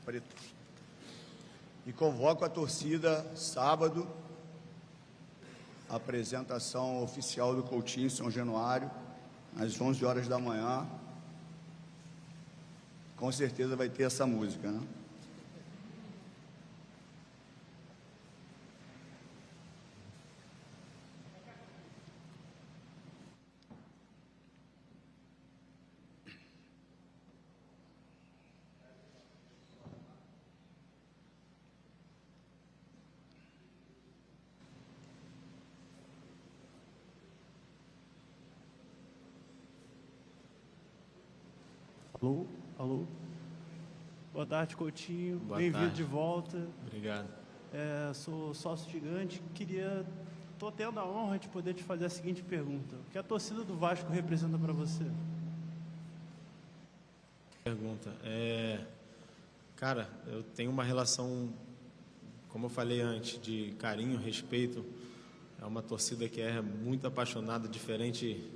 Preto. E convoco a torcida sábado, apresentação oficial do Coutinho em São Januário, às 11 horas da manhã. Com certeza vai ter essa música, né? Alô? Alô? Boa tarde, Coutinho. Bem-vindo de volta. Obrigado. Sou sócio gigante. Estou tendo a honra de poder te fazer a seguinte pergunta. O que a torcida do Vasco representa para você? Pergunta. Cara, eu tenho uma relação, como eu falei antes, de carinho, respeito. É uma torcida que é muito apaixonada, diferente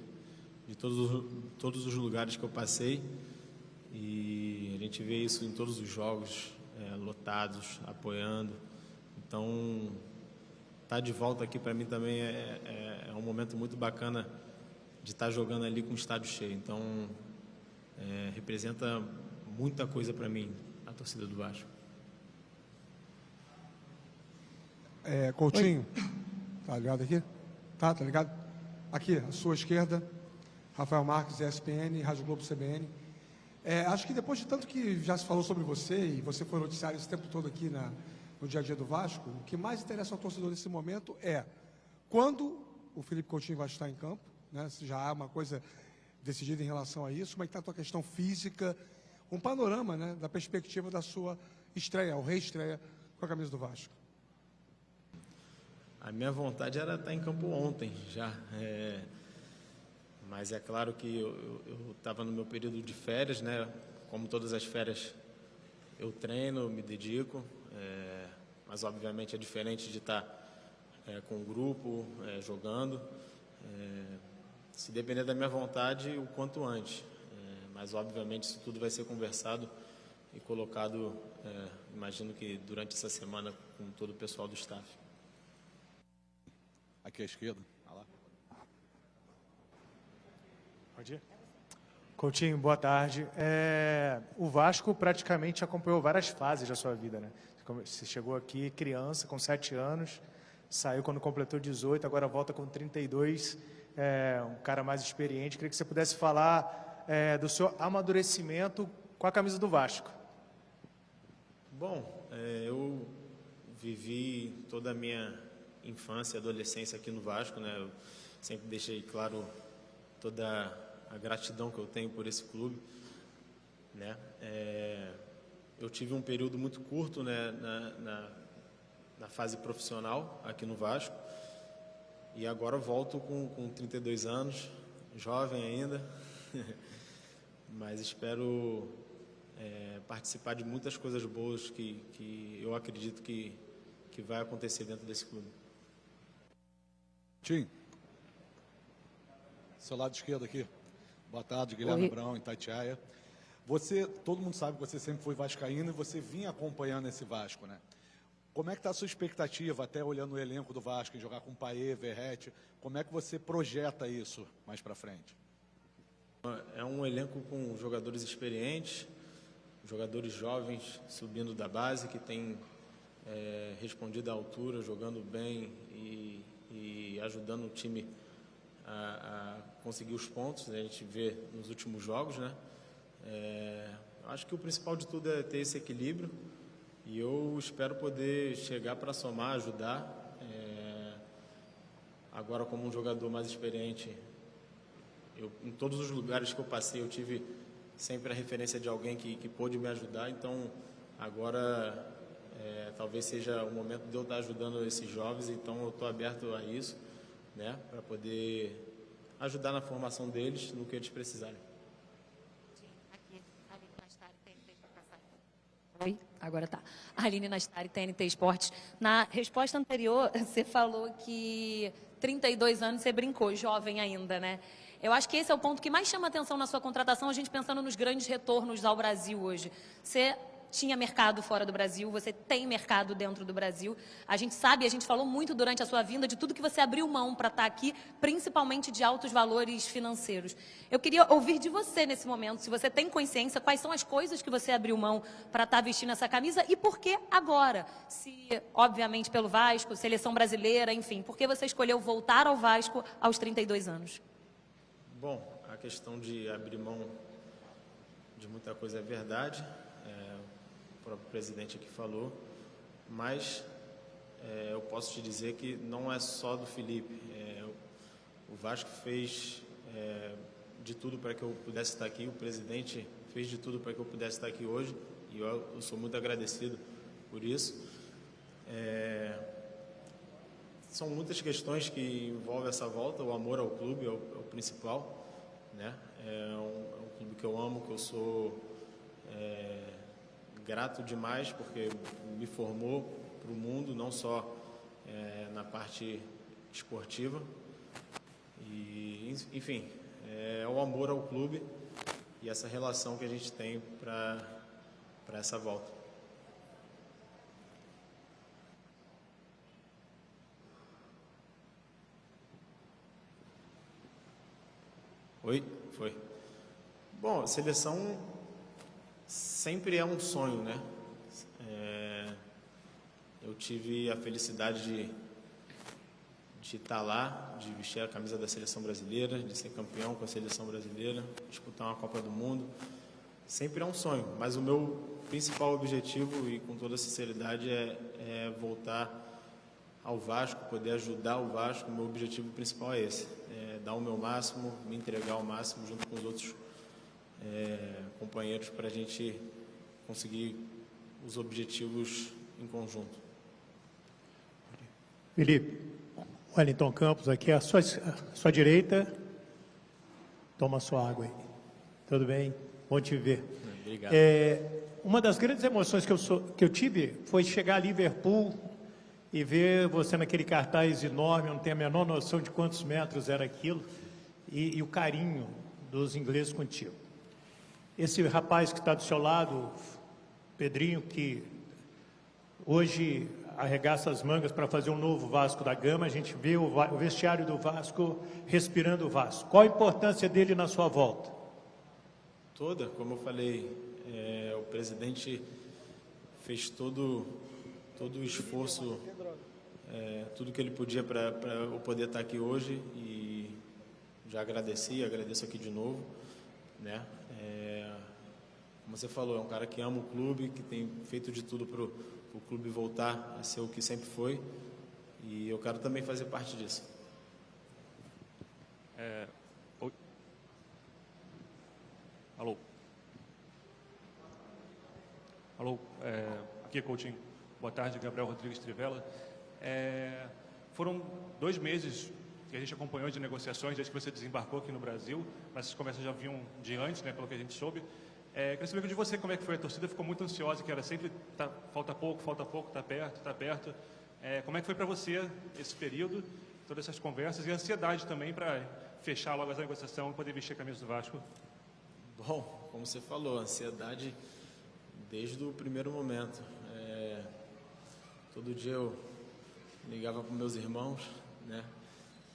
de todos os lugares que eu passei. E a gente vê isso em todos os jogos, lotados, apoiando. Então, estar de volta aqui para mim também é um momento muito bacana de estar jogando ali com o estádio cheio. Então, representa muita coisa para mim, a torcida do Vasco. Coutinho, tá ligado aqui? Tá ligado? Aqui, à sua esquerda, Rafael Marques, ESPN, Rádio Globo CBN. Acho que depois de tanto que já se falou sobre você, e você foi noticiário esse tempo todo aqui no dia a dia do Vasco, o que mais interessa ao torcedor nesse momento é quando o Felipe Coutinho vai estar em campo, né? Se já há uma coisa decidida em relação a isso, como é que está a tua questão física, um panorama, né, da perspectiva da sua estreia, ou reestreia com a camisa do Vasco. A minha vontade era estar em campo ontem já, mas é claro que eu estava no meu período de férias, né? Como todas as férias, eu treino, me dedico, mas obviamente é diferente de estar com o grupo, jogando. Se depender da minha vontade, o quanto antes. Mas obviamente isso tudo vai ser conversado e colocado, imagino que durante essa semana, com todo o pessoal do staff. Aqui à esquerda. Pode ir? Coutinho, boa tarde. O Vasco praticamente acompanhou várias fases da sua vida, né? Você chegou aqui criança, com 7 anos, saiu quando completou 18, agora volta com 32, um cara mais experiente. Queria que você pudesse falar do seu amadurecimento com a camisa do Vasco. Bom, eu vivi toda a minha infância e adolescência aqui no Vasco, né? Eu sempre deixei claro toda a gratidão que eu tenho por esse clube, né? Eu tive um período muito curto, né, na fase profissional aqui no Vasco, e agora volto com 32 anos, jovem ainda, mas espero participar de muitas coisas boas que eu acredito que vai acontecer dentro desse clube. Tim, seu lado esquerdo aqui. Boa tarde, Guilherme Abrão, Itatiaia. Todo mundo sabe que você sempre foi vascaíno e você vinha acompanhando esse Vasco, né? Como é que está a sua expectativa, até olhando o elenco do Vasco, em jogar com Paê, Verrete? Como é que você projeta isso mais para frente? É um elenco com jogadores experientes, jogadores jovens subindo da base, que tem respondido à altura, jogando bem e ajudando o time a conseguir os pontos, né? A gente vê nos últimos jogos, né? Acho que o principal de tudo é ter esse equilíbrio, e eu espero poder chegar para somar, ajudar. Agora, como um jogador mais experiente, em todos os lugares que eu passei, eu tive sempre a referência de alguém que pôde me ajudar. Então, agora talvez seja o momento de eu estar ajudando esses jovens. Então, eu estou aberto a isso, né, para poder ajudar na formação deles, no que eles precisarem. Aqui, Aline Nastari, TNT Esportes. Oi, agora tá. Aline Nastari, TNT Esportes. Na resposta anterior, você falou que 32 anos, você brincou, jovem ainda, né? Eu acho que esse é o ponto que mais chama atenção na sua contratação, a gente pensando nos grandes retornos ao Brasil hoje. Você tinha mercado fora do Brasil, você tem mercado dentro do Brasil. A gente sabe, a gente falou muito durante a sua vinda de tudo que você abriu mão para estar aqui, principalmente de altos valores financeiros. Eu queria ouvir de você nesse momento, se você tem consciência, quais são as coisas que você abriu mão para estar vestindo essa camisa e por que agora? Se, obviamente, pelo Vasco, seleção brasileira, enfim, por que você escolheu voltar ao Vasco aos 32 anos? Bom, a questão de abrir mão de muita coisa é verdade. O próprio presidente aqui falou, mas eu posso te dizer que não é só do Felipe. O Vasco fez de tudo para que eu pudesse estar aqui, o presidente fez de tudo para que eu pudesse estar aqui hoje, e eu sou muito agradecido por isso. São muitas questões que envolvem essa volta. O amor ao clube é o principal, né? É um clube que eu amo, que eu sou grato demais, porque me formou para o mundo, não só na parte esportiva. E, enfim, é o amor ao clube e essa relação que a gente tem para essa volta. Oi? Foi. Bom, a seleção sempre é um sonho, né? Eu tive a felicidade de estar lá, de vestir a camisa da seleção brasileira, de ser campeão com a seleção brasileira, disputar uma Copa do Mundo. Sempre é um sonho, mas o meu principal objetivo, e com toda sinceridade, é voltar ao Vasco, poder ajudar o Vasco. O meu objetivo principal é esse, dar o meu máximo, me entregar ao máximo junto com os outros companheiros para a gente conseguir os objetivos em conjunto. Felipe, Wellington Campos aqui, à sua direita, toma sua água aí. Tudo bem? Bom te ver. Obrigado. Uma das grandes emoções que eu tive foi chegar a Liverpool e ver você naquele cartaz enorme, eu não tenho a menor noção de quantos metros era aquilo, e o carinho dos ingleses contigo. Esse rapaz que está do seu lado, Pedrinho, que hoje arregaça as mangas para fazer um novo Vasco da Gama, a gente vê o vestiário do Vasco respirando o Vasco. Qual a importância dele na sua volta? Toda, como eu falei, o presidente fez todo o esforço, tudo que ele podia para eu poder estar aqui hoje, e já agradeço aqui de novo, né? Como você falou, é um cara que ama o clube, que tem feito de tudo para o clube voltar a ser o que sempre foi, e eu quero também fazer parte disso. Oi. Alô? Alô? Aqui é Coutinho. Boa tarde, Gabriel Rodrigues Trivela. Foram 2 meses que a gente acompanhou de negociações desde que você desembarcou aqui no Brasil, mas essas conversas já vinham de antes, né, pelo que a gente soube. Queria saber de você como é que foi. A torcida ficou muito ansiosa, que era sempre falta pouco, tá perto. Como é que foi para você esse período, todas essas conversas e a ansiedade também para fechar logo essa negociação e poder vestir a camisa do Vasco? Bom, como você falou, ansiedade desde o primeiro momento. Todo dia eu ligava para meus irmãos, né?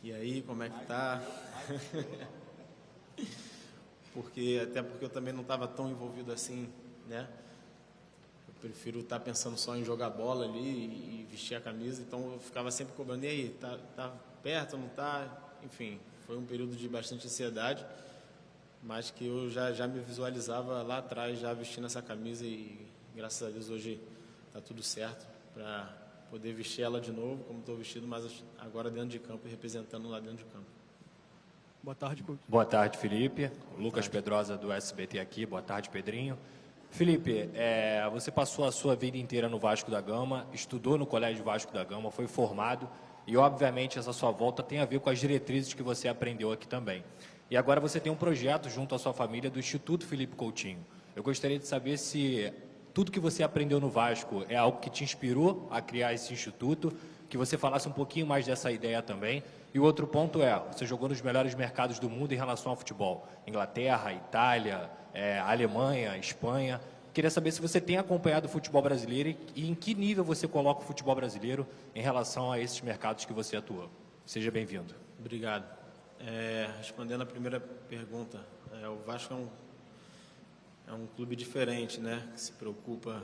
E aí, como é que tá? Até porque eu também não estava tão envolvido assim, né? Eu prefiro estar pensando só em jogar bola ali e vestir a camisa, então eu ficava sempre cobrando, e aí, tá perto, não tá? Enfim, foi um período de bastante ansiedade, mas que eu já me visualizava lá atrás, já vestindo essa camisa, e graças a Deus hoje tá tudo certo para poder vestir ela de novo, como estou vestido, mas agora dentro de campo e representando lá dentro de campo. Boa tarde, Coutinho. Boa tarde, Felipe. Lucas Pedrosa, do SBT aqui. Boa tarde, Pedrinho. Felipe, você passou a sua vida inteira no Vasco da Gama, estudou no Colégio Vasco da Gama, foi formado, e obviamente essa sua volta tem a ver com as diretrizes que você aprendeu aqui também. E agora você tem um projeto junto à sua família do Instituto Felipe Coutinho. Eu gostaria de saber se tudo que você aprendeu no Vasco é algo que te inspirou a criar esse instituto, que você falasse um pouquinho mais dessa ideia também. E o outro ponto você jogou nos melhores mercados do mundo em relação ao futebol. Inglaterra, Itália, Alemanha, Espanha. Queria saber se você tem acompanhado o futebol brasileiro e em que nível você coloca o futebol brasileiro em relação a esses mercados que você atua. Seja bem-vindo. Obrigado. Respondendo a primeira pergunta, o Vasco é um clube diferente, né? Que se preocupa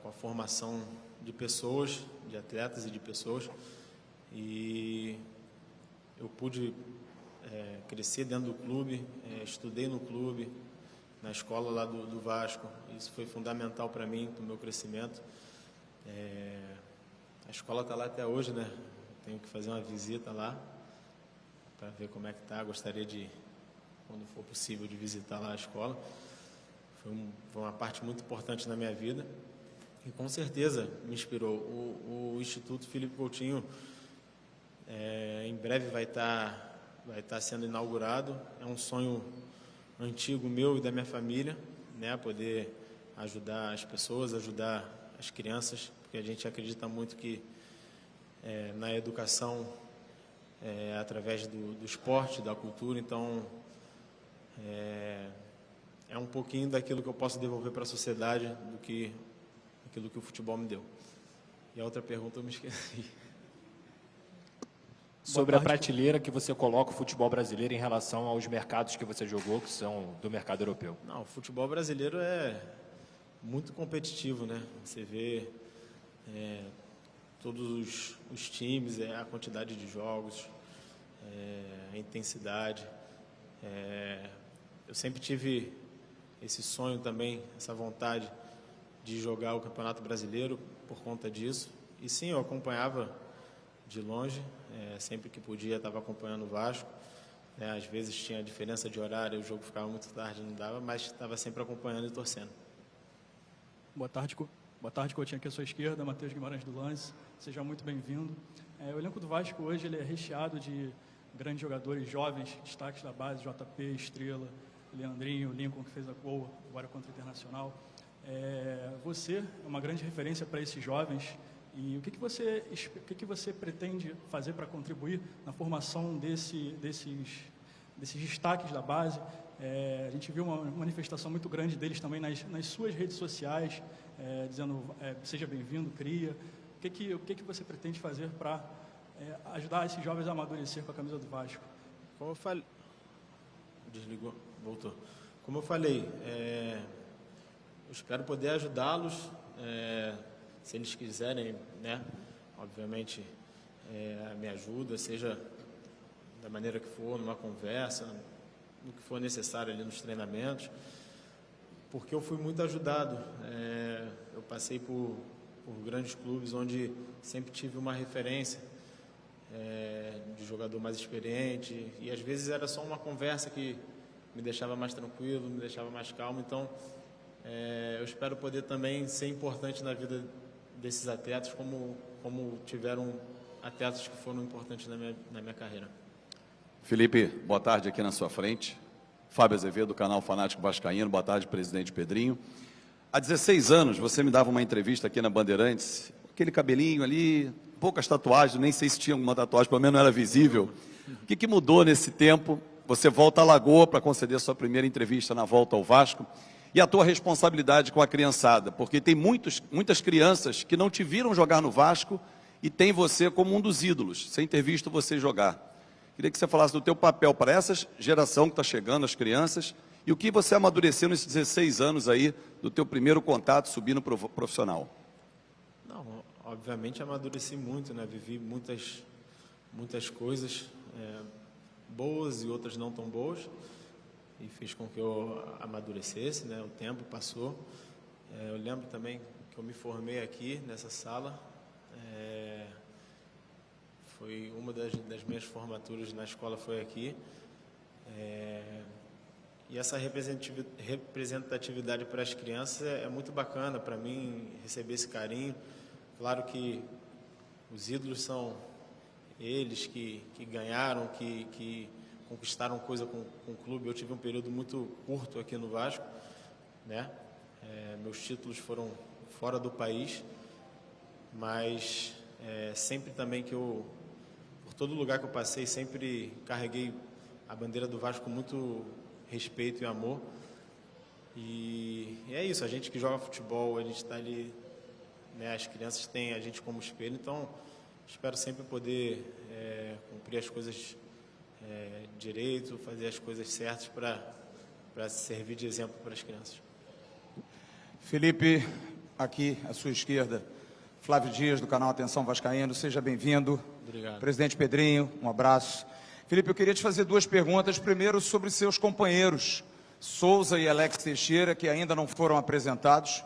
com a formação de pessoas, de atletas e de pessoas. E eu pude crescer dentro do clube, estudei no clube, na escola lá do Vasco. Isso foi fundamental para mim, para o meu crescimento. A escola está lá até hoje, né? Tenho que fazer uma visita lá para ver como é que está. Gostaria de, quando for possível, de visitar lá a escola. Foi uma parte muito importante na minha vida e com certeza me inspirou. O Instituto Felipe Coutinho em breve vai estar sendo inaugurado. É um sonho antigo meu e da minha família, né? Poder ajudar as pessoas, ajudar as crianças, porque a gente acredita muito que na educação através do esporte, da cultura. Então é um pouquinho daquilo que eu posso devolver para a sociedade aquilo que o futebol me deu. E a outra pergunta eu me esqueci. Sobre a prateleira que você coloca o futebol brasileiro em relação aos mercados que você jogou, que são do mercado europeu. Não, o futebol brasileiro é muito competitivo, né? Você vê todos os times, a quantidade de jogos, a intensidade. Eu sempre tive esse sonho também, essa vontade de jogar o Campeonato Brasileiro por conta disso. E sim, eu acompanhava de longe, sempre que podia estava acompanhando o Vasco. Às vezes tinha diferença de horário, o jogo ficava muito tarde, não dava, mas estava sempre acompanhando e torcendo. Boa tarde, Coutinho, aqui à sua esquerda, Matheus Guimarães do Lance. Seja muito bem-vindo. O elenco do Vasco hoje ele é recheado de grandes jogadores jovens, destaques da base, JP, Estrela, Leandrinho, Lincoln, que fez a gol agora contra o Internacional. Você é uma grande referência para esses jovens. E o que você pretende fazer para contribuir na formação desses destaques da base? A gente viu uma manifestação muito grande deles também nas suas redes sociais, dizendo seja bem-vindo, cria. O que você pretende fazer para ajudar esses jovens a amadurecer com a camisa do Vasco? Como eu falei... Desligou, voltou. Como eu falei, eu espero poder ajudá-los, se eles quiserem, né? Obviamente, me ajuda, seja da maneira que for, numa conversa, no que for necessário ali nos treinamentos, porque eu fui muito ajudado. Eu passei por grandes clubes onde sempre tive uma referência de jogador mais experiente, e às vezes era só uma conversa que me deixava mais tranquilo, me deixava mais calmo. Então, eu espero poder também ser importante na vida desses atletas, como tiveram atletas que foram importantes na minha carreira. Felipe, boa tarde aqui na sua frente. Fábio Azevedo, do canal Fanático Vascaíno. Boa tarde, presidente Pedrinho. Há 16 anos, você me dava uma entrevista aqui na Bandeirantes, aquele cabelinho ali, poucas tatuagens, nem sei se tinha alguma tatuagem, pelo menos não era visível. O que mudou nesse tempo? Você volta à Lagoa para conceder sua primeira entrevista na volta ao Vasco. E a tua responsabilidade com a criançada, porque tem muitas crianças que não te viram jogar no Vasco e tem você como um dos ídolos, sem ter visto você jogar. Queria que você falasse do teu papel para essa geração que está chegando, as crianças, e o que você amadureceu nesses 16 anos aí do teu primeiro contato subindo para o profissional. Não, obviamente amadureci muito, né? Vivi muitas coisas boas e outras não tão boas, e fez com que eu amadurecesse, né? O tempo passou. Eu lembro também que eu me formei aqui nessa sala. Foi uma das minhas formaturas na escola, foi aqui. E essa representatividade para as crianças é muito bacana para mim, receber esse carinho. Claro que os ídolos são eles que ganharam, que conquistaram coisa com o clube. Eu tive um período muito curto aqui no Vasco, né? Meus títulos foram fora do país, mas sempre também por todo lugar que eu passei, sempre carreguei a bandeira do Vasco com muito respeito e amor. E é isso, a gente que joga futebol, a gente está ali, né, as crianças têm a gente como espelho, então espero sempre poder cumprir as coisas direito, fazer as coisas certas para servir de exemplo para as crianças. Felipe, aqui à sua esquerda, Flávio Dias, do canal Atenção Vascaíno, seja bem-vindo. Obrigado. Presidente Pedrinho, um abraço. Felipe, eu queria te fazer duas perguntas. Primeiro, sobre seus companheiros, Souza e Alex Teixeira, que ainda não foram apresentados,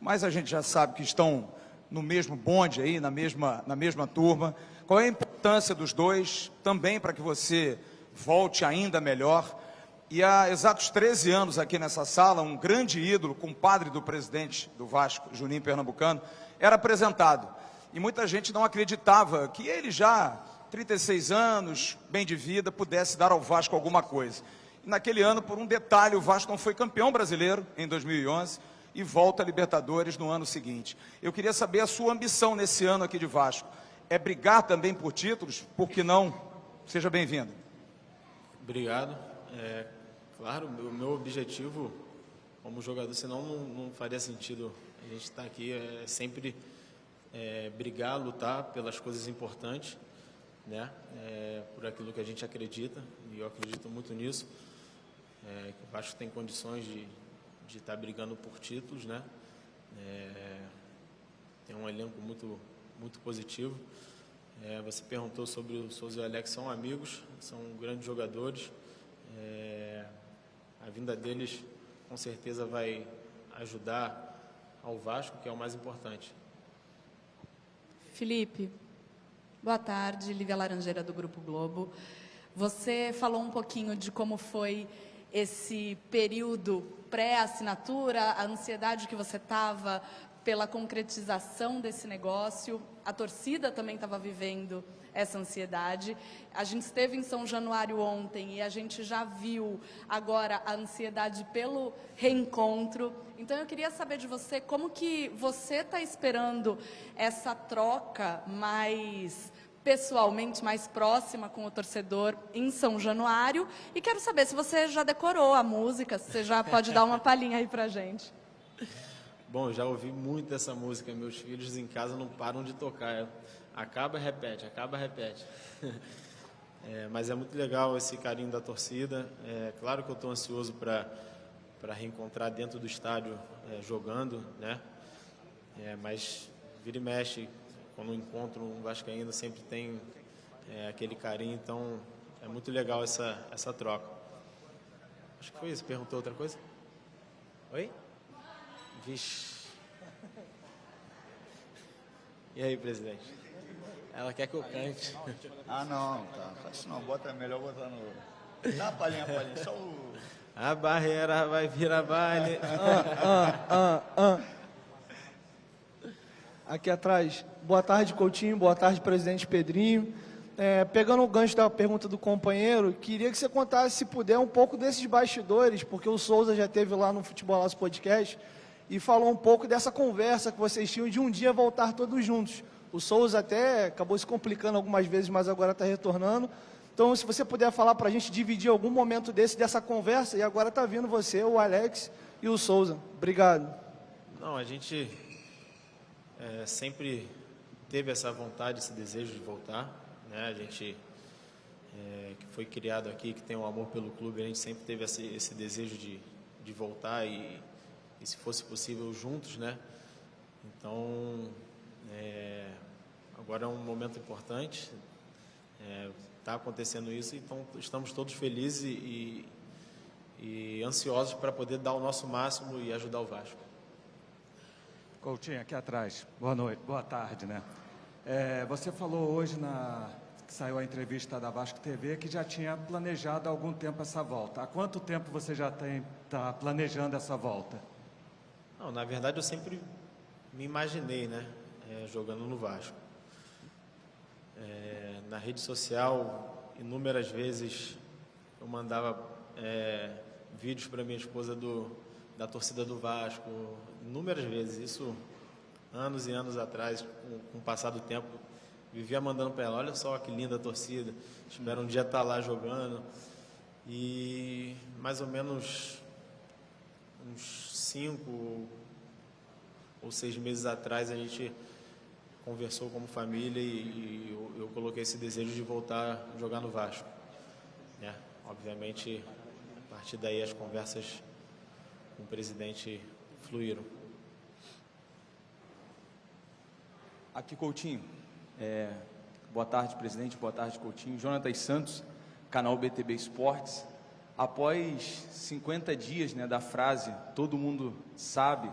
mas a gente já sabe que estão no mesmo bonde aí, na mesma turma. Qual é a importância dos dois, também para que você volte ainda melhor? E há exatos 13 anos aqui nessa sala, um grande ídolo, compadre do presidente do Vasco, Juninho Pernambucano, era apresentado. E muita gente não acreditava que ele já, 36 anos, bem de vida, pudesse dar ao Vasco alguma coisa. E naquele ano, por um detalhe, o Vasco não foi campeão brasileiro em 2011 e volta a Libertadores no ano seguinte. Eu queria saber a sua ambição nesse ano aqui de Vasco. É brigar também por títulos? Por que não? Seja bem-vindo. Obrigado. Claro, o meu objetivo como jogador, senão não faria sentido a gente estar aqui, sempre brigar, lutar pelas coisas importantes, né? Por aquilo que a gente acredita, e eu acredito muito nisso, que o Vasco tem condições de estar brigando por títulos, né? Tem um elenco muito positivo. Você perguntou sobre o Souza e o Alex, são amigos, são grandes jogadores. A vinda deles com certeza vai ajudar ao Vasco, que é o mais importante. Felipe, boa tarde, Lívia Laranjeira do Grupo Globo. Você falou um pouquinho de como foi esse período pré-assinatura, a ansiedade que você estava pela concretização desse negócio. A torcida também estava vivendo essa ansiedade. A gente esteve em São Januário ontem e a gente já viu agora a ansiedade pelo reencontro. Então eu queria saber de você como que você está esperando essa troca mais pessoalmente, mais próxima com o torcedor em São Januário. E quero saber se você já decorou a música, se você já pode dar uma palhinha aí pra gente. Bom, já ouvi muito essa música, meus filhos em casa não param de tocar. Acaba, repete, acaba, repete. Mas é muito legal esse carinho da torcida. Claro que eu estou ansioso para reencontrar dentro do estádio jogando, né? Mas vira e mexe, quando encontro um vascaíno sempre tem aquele carinho, então é muito legal essa troca. Acho que foi isso. Perguntou outra coisa? Oi? Vixe. E aí, presidente? Ela quer que eu cante. Ah, não, tá. Faz isso não. Melhor botar no... Dá uma palhinha, só o... A barreira vai virar baile. Aqui atrás. Boa tarde, Coutinho. Boa tarde, presidente Pedrinho. Pegando o gancho da pergunta do companheiro, queria que você contasse, se puder, um pouco desses bastidores, porque o Souza já esteve lá no Futebolaço Podcast e falou um pouco dessa conversa que vocês tinham de um dia voltar todos juntos. O Souza até acabou se complicando algumas vezes, mas agora está retornando. Então, se você puder falar para a gente, dividir algum momento dessa conversa, e agora está vindo você, o Alex e o Souza. Obrigado. Não, a gente sempre teve essa vontade, esse desejo de voltar, né? A gente que foi criado aqui, que tem um amor pelo clube, a gente sempre teve esse desejo de voltar e se fosse possível juntos, né? Então agora é um momento importante, está acontecendo isso, então estamos todos felizes e ansiosos para poder dar o nosso máximo e ajudar o Vasco. Coutinho, aqui atrás. Boa noite, boa tarde, né? Você falou hoje, que saiu a entrevista da Vasco TV, que já tinha planejado há algum tempo essa volta. Há quanto tempo você já está planejando essa volta? Não, na verdade, eu sempre me imaginei, né, jogando no Vasco. Na rede social, inúmeras vezes, eu mandava vídeos para minha esposa da torcida do Vasco, inúmeras vezes, isso anos e anos atrás, com o passar do tempo, vivia mandando para ela, olha só que linda a torcida, espero um dia estar lá jogando. E mais ou menos uns 5 ou 6 meses atrás a gente conversou como família e eu coloquei esse desejo de voltar a jogar no Vasco, né? Obviamente, a partir daí as conversas com o presidente fluíram. Aqui, Coutinho. Boa tarde, presidente. Boa tarde, Coutinho. Jonatas Santos, canal BTB Esportes. Após 50 dias, né, da frase "todo mundo sabe",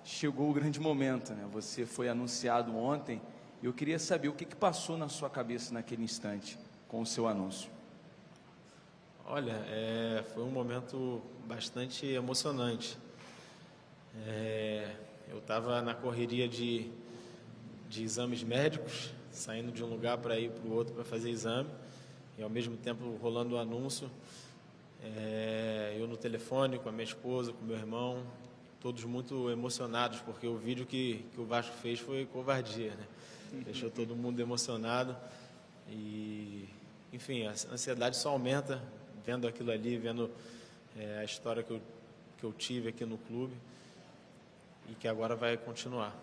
chegou o grande momento, né? Você foi anunciado ontem e eu queria saber o que passou na sua cabeça naquele instante com o seu anúncio. Olha, foi um momento bastante emocionante. Eu estava na correria de exames médicos, saindo de um lugar para ir para o outro para fazer exame, e ao mesmo tempo rolando o anúncio. Eu no telefone com a minha esposa, com meu irmão, todos muito emocionados, porque o vídeo que o Vasco fez foi covardia, né? Deixou todo mundo emocionado e, enfim, a ansiedade só aumenta vendo aquilo ali, vendo a história que eu tive aqui no clube e que agora vai continuar.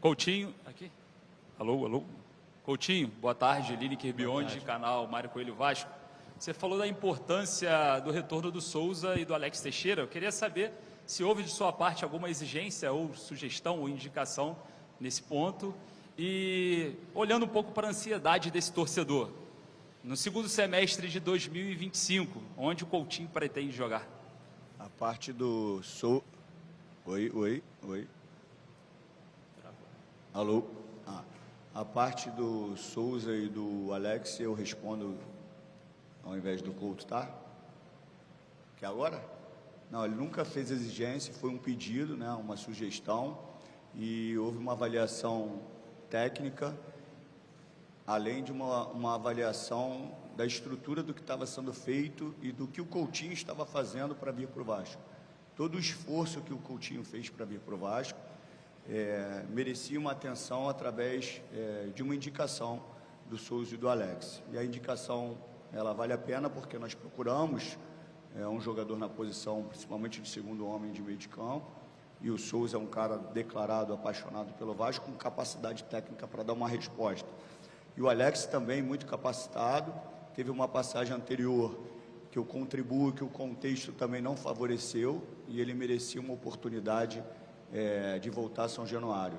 Coutinho, aqui. Alô, alô. Coutinho, boa tarde. Lineker Bionde, canal Mário Coelho Vasco. Você falou da importância do retorno do Souza e do Alex Teixeira. Eu queria saber se houve de sua parte alguma exigência ou sugestão ou indicação nesse ponto. E olhando um pouco para a ansiedade desse torcedor, no segundo semestre de 2025, onde o Coutinho pretende jogar? A parte do Oi. Alô? A parte do Souza e do Alex eu respondo ao invés do Couto, tá? Que agora? Não, ele nunca fez exigência, foi um pedido, né, uma sugestão, e houve uma avaliação técnica, além de uma avaliação da estrutura do que estava sendo feito e do que o Coutinho estava fazendo para vir para o Vasco. Todo o esforço que o Coutinho fez para vir para o Vasco merecia uma atenção através de uma indicação do Souza e do Alex. E a indicação, ela vale a pena porque nós procuramos um jogador na posição, principalmente de segundo homem de meio de campo, e o Souza é um cara declarado, apaixonado pelo Vasco, com capacidade técnica para dar uma resposta. E o Alex também muito capacitado, teve uma passagem anterior que eu contribuo, que o contexto também não favoreceu, e ele merecia uma oportunidade de voltar a São Januário.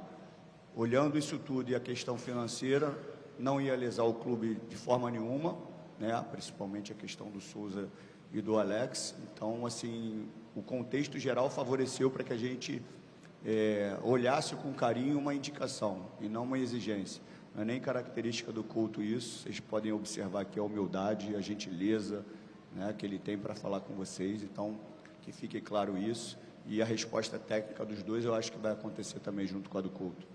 Olhando isso tudo e a questão financeira, não ia lesar o clube de forma nenhuma, né? Principalmente a questão do Souza e do Alex. Então, assim, o contexto geral favoreceu para que a gente olhasse com carinho uma indicação e não uma exigência. Não é nem característica do Couto isso, vocês podem observar que a humildade e a gentileza, né, que ele tem para falar com vocês, então que fique claro isso, e a resposta técnica dos dois eu acho que vai acontecer também junto com a do Couto.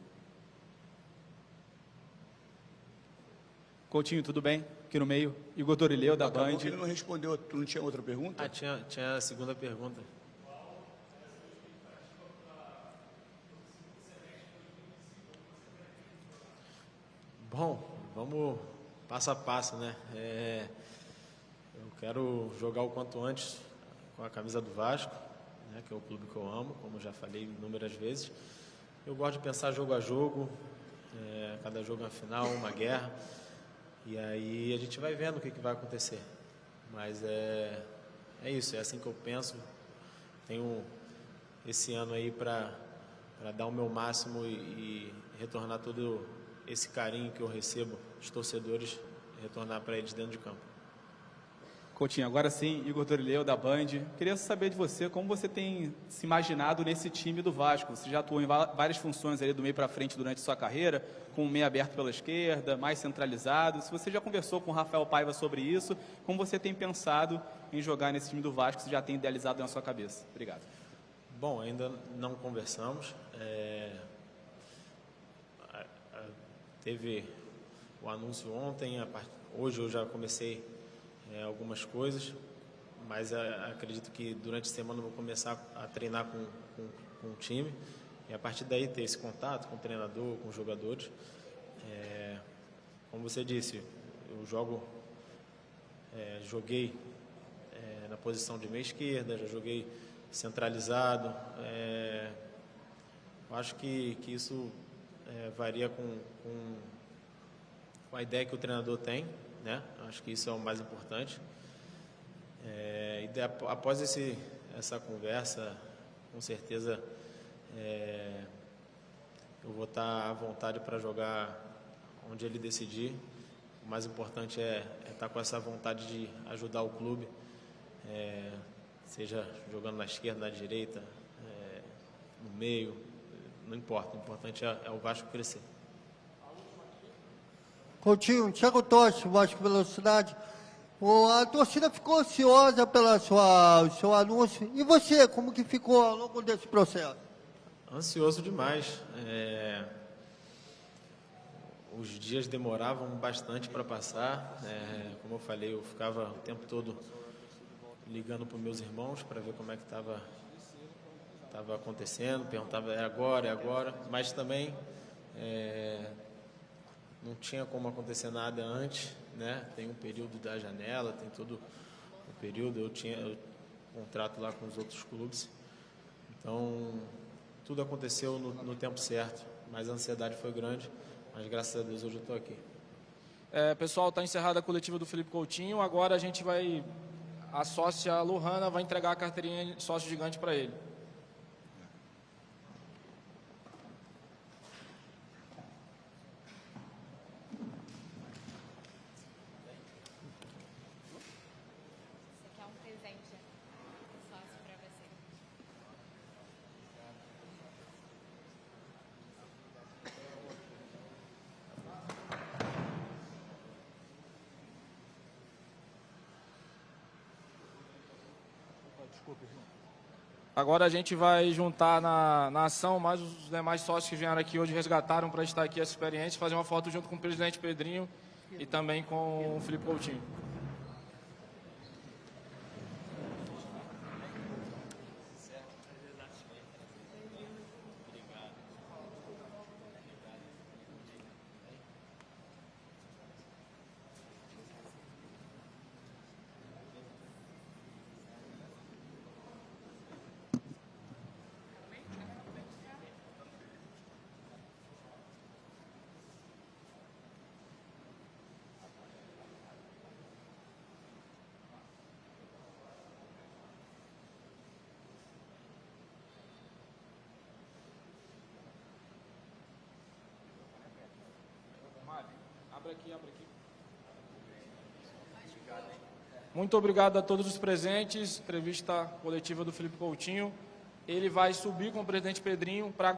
Coutinho, tudo bem? Aqui no meio, Igor Dorileu, da Band. Ele não respondeu, tu não tinha outra pergunta? Tinha a segunda pergunta. Bom, vamos passo a passo, né? Eu quero jogar o quanto antes com a camisa do Vasco, né, que é o clube que eu amo, como já falei inúmeras vezes. Eu gosto de pensar jogo a jogo, cada jogo é uma final, uma guerra, e aí a gente vai vendo o que vai acontecer. Mas é isso, é assim que eu penso. Tenho esse ano aí para dar o meu máximo e retornar todo esse carinho que eu recebo dos torcedores, retornar para eles dentro de campo. Coutinho, agora sim, Igor Dorileu, da Band. Queria saber de você, como você tem se imaginado nesse time do Vasco? Você já atuou em várias funções ali do meio para frente durante sua carreira, com o meio aberto pela esquerda, mais centralizado. Se você já conversou com o Rafael Paiva sobre isso, como você tem pensado em jogar nesse time do Vasco, que você já tem idealizado na sua cabeça? Obrigado. Bom, ainda não conversamos. Teve o anúncio ontem, hoje eu já comecei algumas coisas, mas acredito que durante a semana eu vou começar a treinar com o time e a partir daí ter esse contato com o treinador, com os jogadores. Como você disse, eu joguei na posição de meia esquerda, já joguei centralizado. Eu acho que isso varia com a ideia que o treinador tem, né? Acho que isso é o mais importante. E após essa conversa, com certeza eu vou estar à vontade para jogar onde ele decidir. O mais importante é estar com essa vontade de ajudar o clube, seja jogando na esquerda, na direita, no meio, não importa. O importante é o Vasco crescer. Coutinho, Thiago Tocha, Vasco Velocidade. A torcida ficou ansiosa pelo seu anúncio. E você, como que ficou ao longo desse processo? Ansioso demais. Os dias demoravam bastante para passar. Como eu falei, eu ficava o tempo todo ligando para os meus irmãos para ver como é que estava acontecendo. Perguntava, é agora. Mas também não tinha como acontecer nada antes, né? Tem um período da janela, tem todo o período. Eu tinha contrato lá com os outros clubes. Então, tudo aconteceu no tempo certo, mas a ansiedade foi grande. Mas graças a Deus hoje eu estou aqui. Pessoal, está encerrada a coletiva do Felipe Coutinho. Agora a gente a sócia Lohana vai entregar a carteirinha de sócio gigante para ele. Você quer um presente do sócio para você? Agora a gente vai juntar na ação mais os demais sócios que vieram aqui hoje, resgataram para estar aqui essa experiência, fazer uma foto junto com o presidente Pedrinho e também com o Felipe Coutinho. Abre aqui. Muito obrigado a todos os presentes. Entrevista coletiva do Felipe Coutinho. Ele vai subir com o presidente Pedrinho para